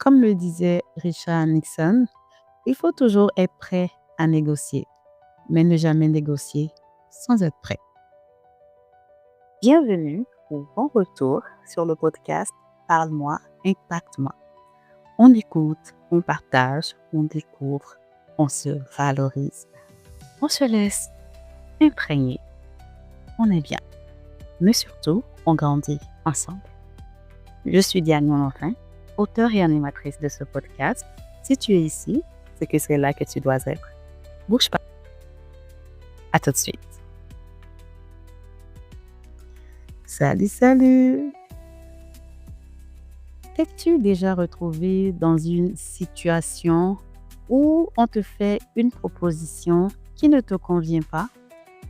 Comme le disait Richard Nixon, il faut toujours être prêt à négocier, mais ne jamais négocier sans être prêt. Bienvenue ou bon retour sur le podcast Parle-moi, impacte-moi. On écoute, on partage, on découvre, on se valorise, on se laisse imprégner. On est bien, mais surtout, on grandit ensemble. Je suis Diane Monenfant, auteure et animatrice de ce podcast. Si tu es ici, c'est que c'est là que tu dois être. Bouge pas. À tout de suite. Salut! T'es-tu déjà retrouvé dans une situation où on te fait une proposition qui ne te convient pas,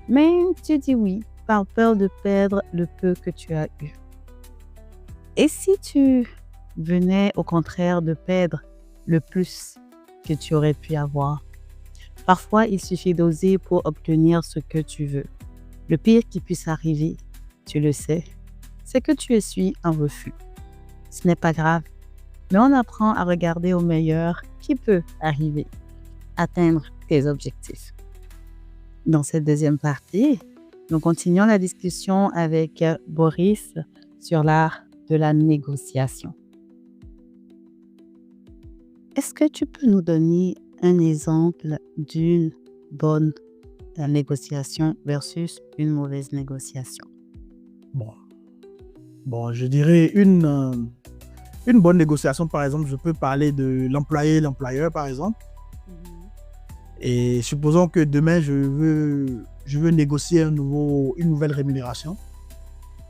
mais tu dis oui par peur de perdre le peu que tu as eu? Et si tu venais au contraire de perdre le plus que tu aurais pu avoir? Parfois, il suffit d'oser pour obtenir ce que tu veux. Le pire qui puisse arriver, tu le sais, c'est que tu essuies un refus. Ce n'est pas grave, mais on apprend à regarder au meilleur qui peut arriver, atteindre tes objectifs. Dans cette deuxième partie, nous continuons la discussion avec Boris sur l'art de la négociation. Est-ce que tu peux nous donner un exemple d'une bonne négociation versus une mauvaise négociation? Bon, je dirais une bonne négociation, par exemple, je peux parler de l'employé et l'employeur, par exemple. Et supposons que demain, je veux négocier une nouvelle rémunération.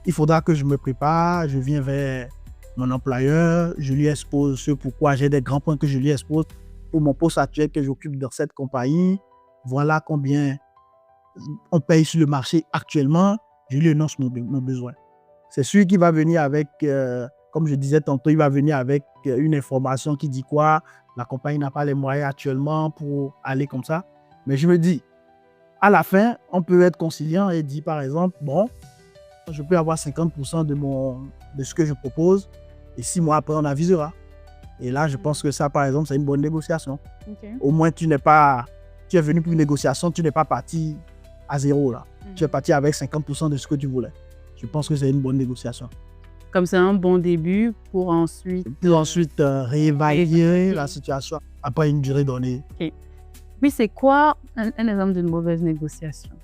Il faudra que je me prépare, je viens vers mon employeur, je lui expose ce pourquoi j'ai des grands points que je lui expose pour mon poste actuel que j'occupe dans cette compagnie. Voilà combien on paye sur le marché actuellement. Je lui énonce nos besoins. C'est celui qui va venir avec, comme je disais tantôt, il va venir avec une information qui dit quoi? La compagnie n'a pas les moyens actuellement pour aller comme ça. Mais je me dis, à la fin, on peut être conciliant et dire par exemple, bon, je peux avoir 50% de ce que je propose et 6 mois après, on avisera. Et là, je pense que ça, par exemple, c'est une bonne négociation. Okay. Au moins, tu es venu pour une négociation, tu n'es pas parti à zéro là. Tu es parti avec 50% de ce que tu voulais. Je pense que c'est une bonne négociation. Comme c'est un bon début pour ensuite... réévaluer la situation après une durée donnée. Okay. Mais c'est quoi un exemple d'une mauvaise négociation?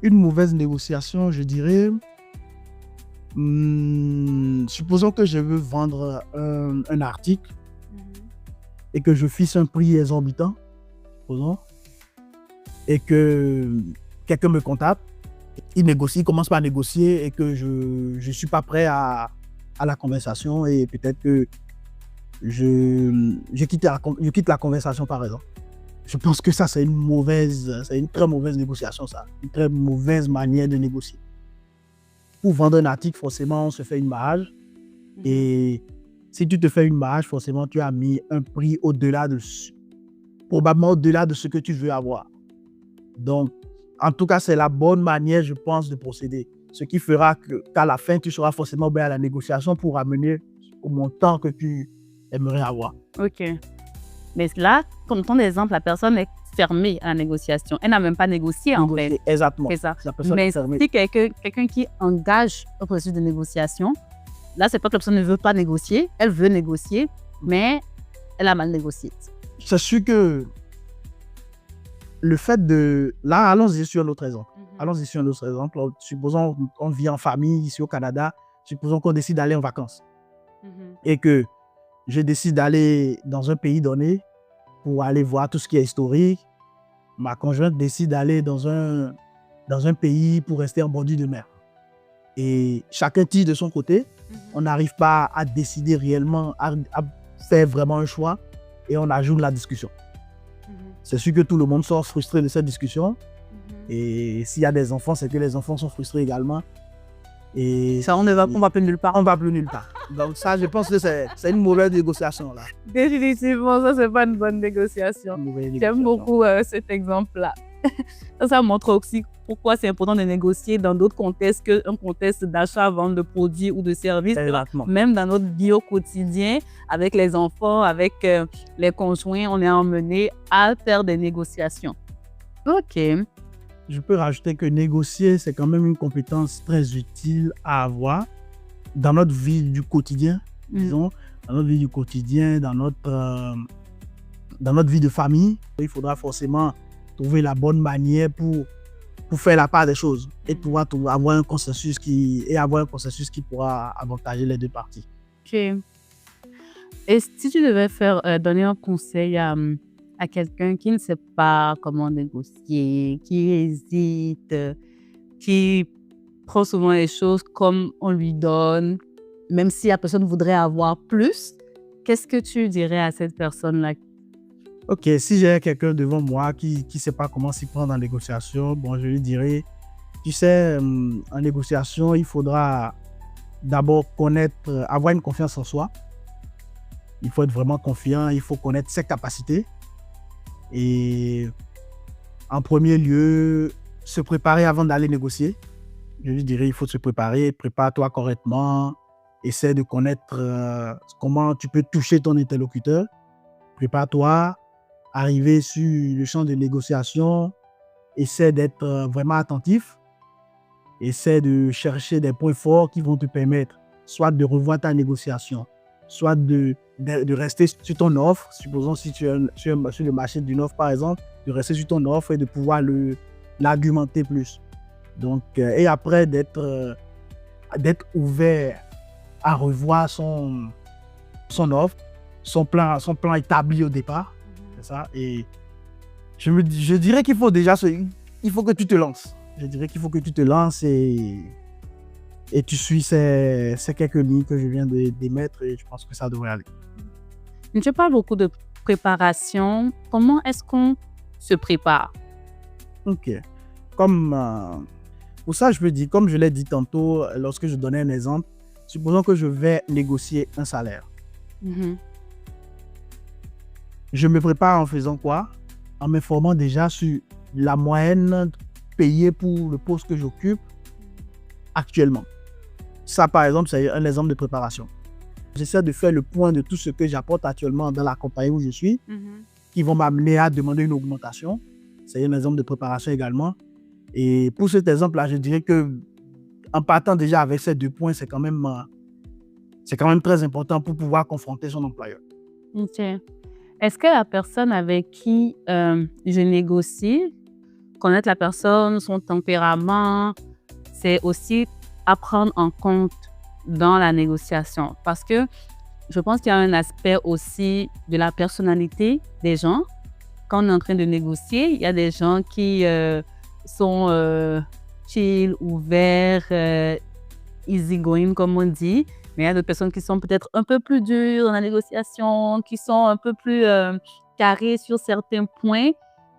Une mauvaise négociation, je dirais... supposons que je veux vendre un article et que je fixe un prix exorbitant, supposons, et que quelqu'un me contacte. Il commence par négocier et que je ne suis pas prêt à la conversation et peut-être que je quitte la conversation par exemple. Je pense que ça, c'est une très mauvaise négociation, ça. Une très mauvaise manière de négocier. Pour vendre un article, forcément, on se fait une marge. Et si tu te fais une marge, forcément, tu as mis un prix probablement au-delà de ce que tu veux avoir. Donc, en tout cas, c'est la bonne manière, je pense, de procéder. Ce qui fera qu'à la fin, tu seras forcément bien à la négociation pour amener au montant que tu aimerais avoir. OK. Mais là, comme ton exemple, la personne est fermée à la négociation. Elle n'a même pas négocié, en fait. Exactement. C'est ça. Mais si quelqu'un qui engage un processus de négociation, là, c'est pas que la personne ne veut pas négocier. Elle veut négocier, mais elle a mal négocié. C'est sûr que le fait de... Là, allons-y sur un autre exemple. Supposons qu'on vit en famille ici au Canada. Supposons qu'on décide d'aller en vacances. Et que je décide d'aller dans un pays donné pour aller voir tout ce qui est historique. Ma conjointe décide d'aller dans un pays pour rester en bordure de mer. Et chacun tire de son côté. On n'arrive pas à décider réellement, à faire vraiment un choix. Et on ajoute la discussion. C'est sûr que tout le monde sort frustré de cette discussion. Et s'il y a des enfants, c'est que les enfants sont frustrés également. Et ça, on va plus nulle part. On va plus nulle part. Donc ça, je pense que c'est une mauvaise négociation là. Définitivement, ça, c'est pas une bonne négociation. J'aime beaucoup cet exemple-là. Ça montre aussi pourquoi c'est important de négocier dans d'autres contextes qu'un contexte d'achat, vente de produits ou de services. Exactement. Même dans notre vie au quotidien, avec les enfants, avec les conjoints, on est emmené à faire des négociations. OK. Je peux rajouter que négocier, c'est quand même une compétence très utile à avoir dans notre vie du quotidien, disons, dans notre vie du quotidien, dans notre vie de famille. Il faudra forcément trouver la bonne manière pour faire la part des choses et pouvoir avoir un consensus qui pourra avantager les deux parties. OK. Et si tu devais donner un conseil à quelqu'un qui ne sait pas comment négocier, qui hésite, qui prend souvent les choses comme on lui donne, même si la personne voudrait avoir plus, qu'est-ce que tu dirais à cette personne-là? Ok, si j'ai quelqu'un devant moi qui ne sait pas comment s'y prendre en négociation, bon, je lui dirais, tu sais, en négociation, il faudra d'abord avoir une confiance en soi. Il faut être vraiment confiant, il faut connaître ses capacités. Et en premier lieu, se préparer avant d'aller négocier. Je lui dirais, il faut se préparer, prépare-toi correctement, essaie de connaître comment tu peux toucher ton interlocuteur. Prépare-toi, arriver sur le champ de négociation, essaie d'être vraiment attentif, essaie de chercher des points forts qui vont te permettre soit de revoir ta négociation, soit de rester sur ton offre. Supposons si tu es sur le marché d'une offre, par exemple, de rester sur ton offre et de pouvoir l'argumenter plus. Donc, et après, d'être ouvert à revoir son offre, son plan établi au départ. C'est ça. Et je dirais qu'il faut déjà il faut que tu te lances. Je dirais qu'il faut que tu te lances et tu suis ces quelques lignes que je viens d'émettre et je pense que ça devrait aller. Tu parles beaucoup de préparation. Comment est-ce qu'on se prépare? Ok. Pour ça, je peux dire, comme je l'ai dit tantôt, lorsque je donnais un exemple, supposons que je vais négocier un salaire. Je me prépare en faisant quoi? En m'informant déjà sur la moyenne payée pour le poste que j'occupe actuellement. Ça, par exemple, c'est un exemple de préparation. J'essaie de faire le point de tout ce que j'apporte actuellement dans la compagnie où je suis, qui vont m'amener à demander une augmentation. C'est un exemple de préparation également. Et pour cet exemple-là, je dirais que en partant déjà avec ces 2 points, c'est quand même très important pour pouvoir confronter son employeur. OK. Est-ce que la personne avec qui je négocie, connaître la personne, son tempérament, c'est aussi à prendre en compte dans la négociation? Parce que je pense qu'il y a un aspect aussi de la personnalité des gens. Quand on est en train de négocier, il y a des gens qui sont chill, ouverts, easy-going, comme on dit. Mais il y a d'autres personnes qui sont peut-être un peu plus dures dans la négociation, qui sont un peu plus carrées sur certains points.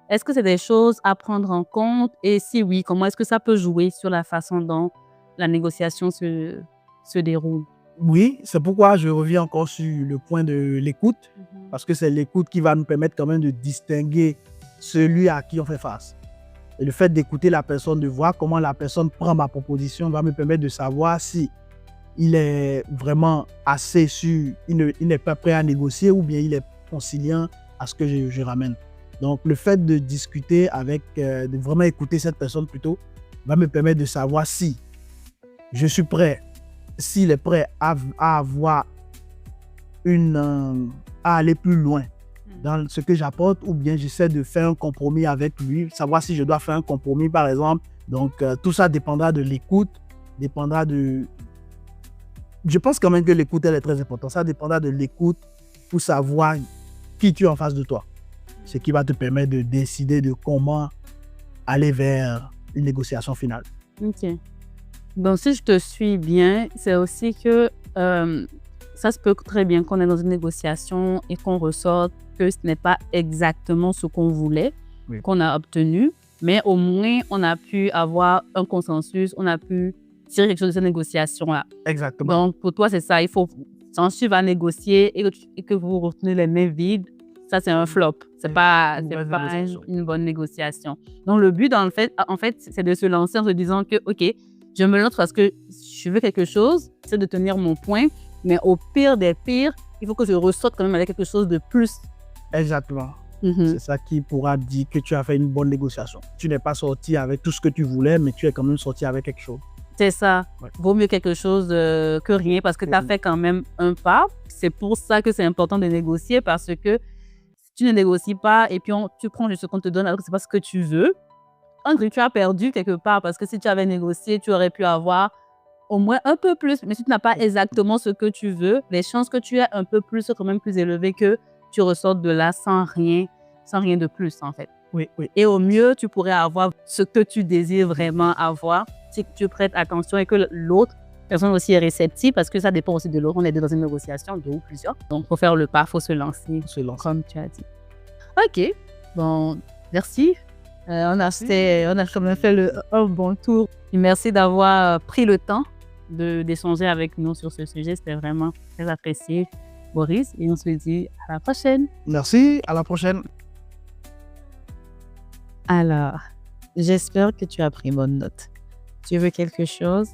Est-ce que c'est des choses à prendre en compte? Et si oui, comment est-ce que ça peut jouer sur la façon dont la négociation se déroule? Oui, c'est pourquoi je reviens encore sur le point de l'écoute, parce que c'est l'écoute qui va nous permettre quand même de distinguer celui à qui on fait face. Et le fait d'écouter la personne, de voir comment la personne prend ma proposition, va me permettre de savoir si il est vraiment assez sûr, il n'est pas prêt à négocier ou bien il est conciliant à ce que je ramène. Donc, le fait de discuter de vraiment écouter cette personne plutôt, va me permettre de savoir si je suis prêt, s'il est prêt à avoir à aller plus loin dans ce que j'apporte ou bien j'essaie de faire un compromis avec lui, savoir si je dois faire un compromis par exemple. Donc, tout ça dépendra de l'écoute, Je pense quand même que l'écoute, elle est très importante. Ça dépendra de l'écoute pour savoir qui tu es en face de toi. Ce qui va te permettre de décider de comment aller vers une négociation finale. OK. Donc, si je te suis bien, c'est aussi que ça se peut très bien qu'on est dans une négociation et qu'on ressorte que ce n'est pas exactement ce qu'on voulait, qu'on a obtenu, mais au moins, on a pu avoir un consensus, on a pu tirer quelque chose de cette négociation-là. Exactement. Donc, pour toi, c'est ça. Il faut, si tu vas négocier et que vous retenez les mains vides, ça c'est un flop. C'est pas bonne négociation. une bonne négociation. Donc le but, en fait, c'est de se lancer en se disant que, OK, je me lance parce que je veux quelque chose, c'est de tenir mon point, mais au pire des pires, il faut que je ressorte quand même avec quelque chose de plus. Exactement. Mhm. C'est ça qui pourra dire que tu as fait une bonne négociation. Tu n'es pas sorti avec tout ce que tu voulais, mais tu es quand même sorti avec quelque chose. C'est ça. Ouais. Vaut mieux quelque chose que rien parce que tu as fait quand même un pas. C'est pour ça que c'est important de négocier parce que si tu ne négocies pas et puis tu prends juste ce qu'on te donne alors que ce n'est pas ce que tu veux, tu as perdu quelque part parce que si tu avais négocié, tu aurais pu avoir au moins un peu plus. Mais si tu n'as pas exactement ce que tu veux, les chances que tu aies un peu plus sont quand même plus élevées que tu ressortes de là sans rien de plus en fait. Oui, oui. Et au mieux, tu pourrais avoir ce que tu désires vraiment avoir si tu prêtes attention et que l'autre personne aussi est réceptive parce que ça dépend aussi de l'autre. On est dans une négociation, deux ou plusieurs. Donc, il faut faire le pas, il faut se lancer, comme tu as dit. OK. Bon, merci. On a quand même fait un bon tour. Et merci d'avoir pris le temps d'échanger avec nous sur ce sujet. C'était vraiment très apprécié, Boris. Et on se dit à la prochaine. Merci, à la prochaine. Alors, j'espère que tu as pris bonne note. Tu veux quelque chose,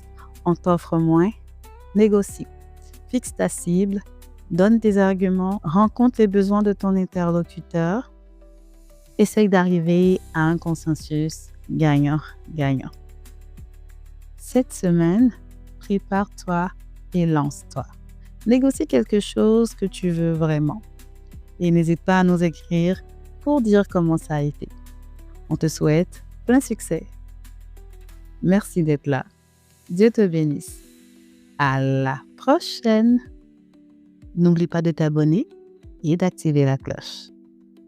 on t'offre moins, négocie. Fixe ta cible, donne tes arguments, rencontre les besoins de ton interlocuteur. Essaye d'arriver à un consensus gagnant-gagnant. Cette semaine, prépare-toi et lance-toi. Négocie quelque chose que tu veux vraiment. Et n'hésite pas à nous écrire pour dire comment ça a été. On te souhaite plein succès. Merci d'être là. Dieu te bénisse. À la prochaine. N'oublie pas de t'abonner et d'activer la cloche.